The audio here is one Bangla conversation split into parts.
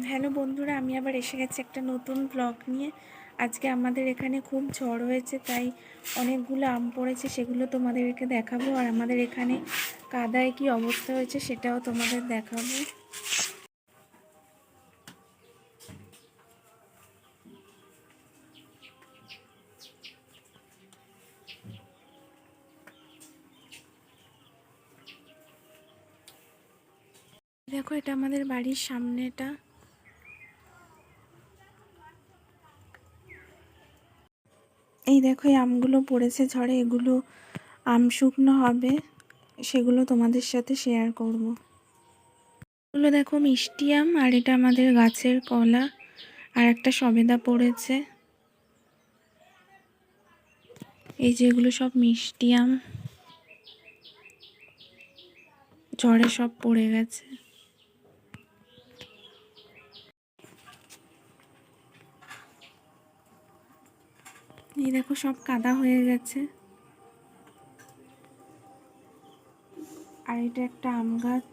হ্যালো বন্ধুরা, আমি আবার এসে গেছি একটা নতুন ব্লগ নিয়ে। আজকে আমাদের এখানে খুব ঝড় হয়েছে, তাই অনেকগুলো আম পড়েছে, সেগুলো তোমাদেরকে দেখাবো। আর আমাদের এখানে কাদায় কি অবস্থা হয়েছে সেটাও তোমাদের দেখাবো। দেখো, এটা আমাদের বাড়ির সামনেটা। এই দেখো, এই আমগুলো পড়েছে ঝড়ে, এগুলো আম শুকনো হবে, সেগুলো তোমাদের সাথে শেয়ার করব। এগুলো দেখো মিষ্টি আম, আর এটা আমাদের গাছের কলা, আর একটা সবেদা পড়েছে। এই যে এগুলো সব মিষ্টি আম, ঝড়ে সব পড়ে গেছে। এই দেখো সব কাদা হয়ে গেছে। আর এটা একটা আম গাছ।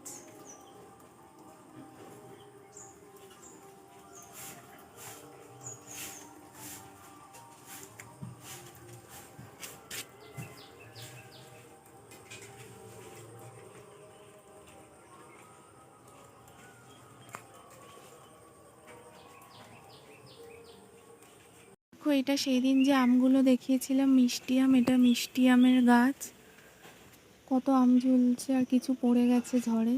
দেখো, এটা সেই দিন যে আমগুলো দেখিয়েছিলাম মিষ্টি আম, এটা মিষ্টি আমের গাছ। কত আম ঝুলছে আর কিছু পড়ে গেছে ঝড়ে।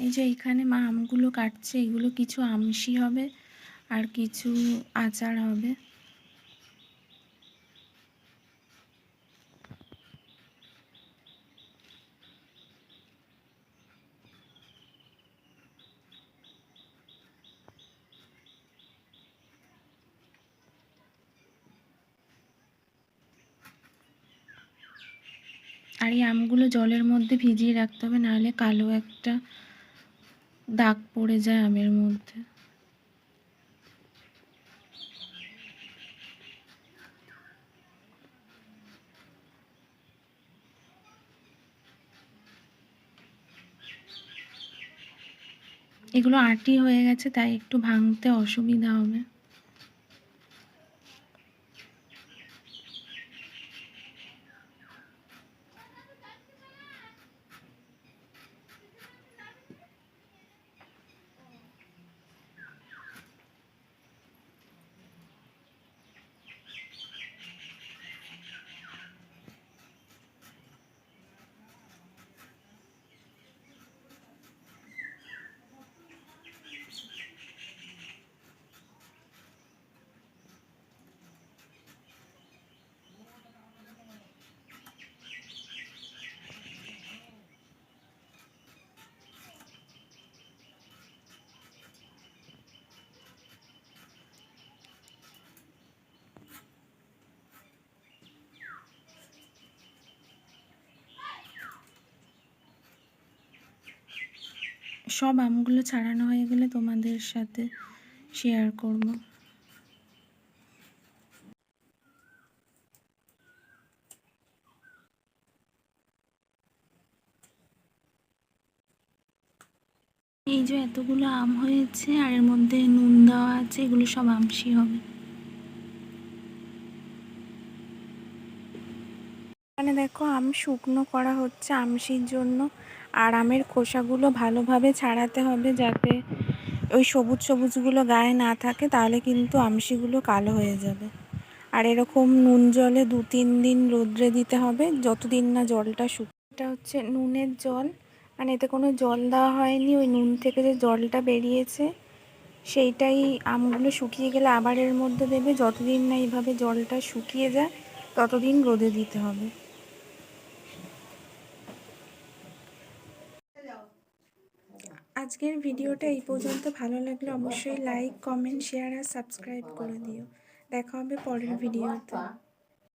এই যে এইখানে মা আমগুলো কাটছে, এগুলো কিছু আমশি হবে আর কিছু আচার হবে। আর এই আমগুলো জলের মধ্যে ভিজিয়ে রাখতে হবে, নাহলে কালো একটা দাগ পড়ে যায় আমের মধ্যে। এগুলো আঁটি হয়ে গেছে, তাই একটু ভাঙতে অসুবিধা হবে। সব আমগুলো ছাড়ানো হয়ে গেলে তোমাদের সাথে শেয়ার করব। এই যে এতগুলো আম হয়েছে, আর এর মধ্যে নুন দেওয়া আছে, এগুলো সব আমশি হবে। এখানে দেখো আম শুকনো করা হচ্ছে আমশির জন্য। আর আমের খোসাগুলো ভালোভাবে ছাড়াতে হবে, যাতে ওই সবুজ সবুজগুলো গায়ে না থাকে, তাহলে কিন্তু আমশিগুলো কালো হয়ে যাবে। আর এরকম নুন জলে 2-3 দিন রোদ্রে দিতে হবে, যতদিন না জলটা এটা হচ্ছে নুনের জল, মানে এতে কোনো জল দেওয়া হয়নি, ওই নুন থেকে যে জলটা বেরিয়েছে সেইটাই। আমগুলো শুকিয়ে গেলে আবার এর মধ্যে দেবে, যতদিন না এইভাবে জলটা শুকিয়ে যায় ততদিন রোদে দিতে হবে। আজকের ভিডিওটা এই পর্যন্ত। ভালো লাগলে অবশ্যই লাইক, কমেন্ট, শেয়ার আর সাবস্ক্রাইব করে দিও। দেখা হবে পরের ভিডিওতে।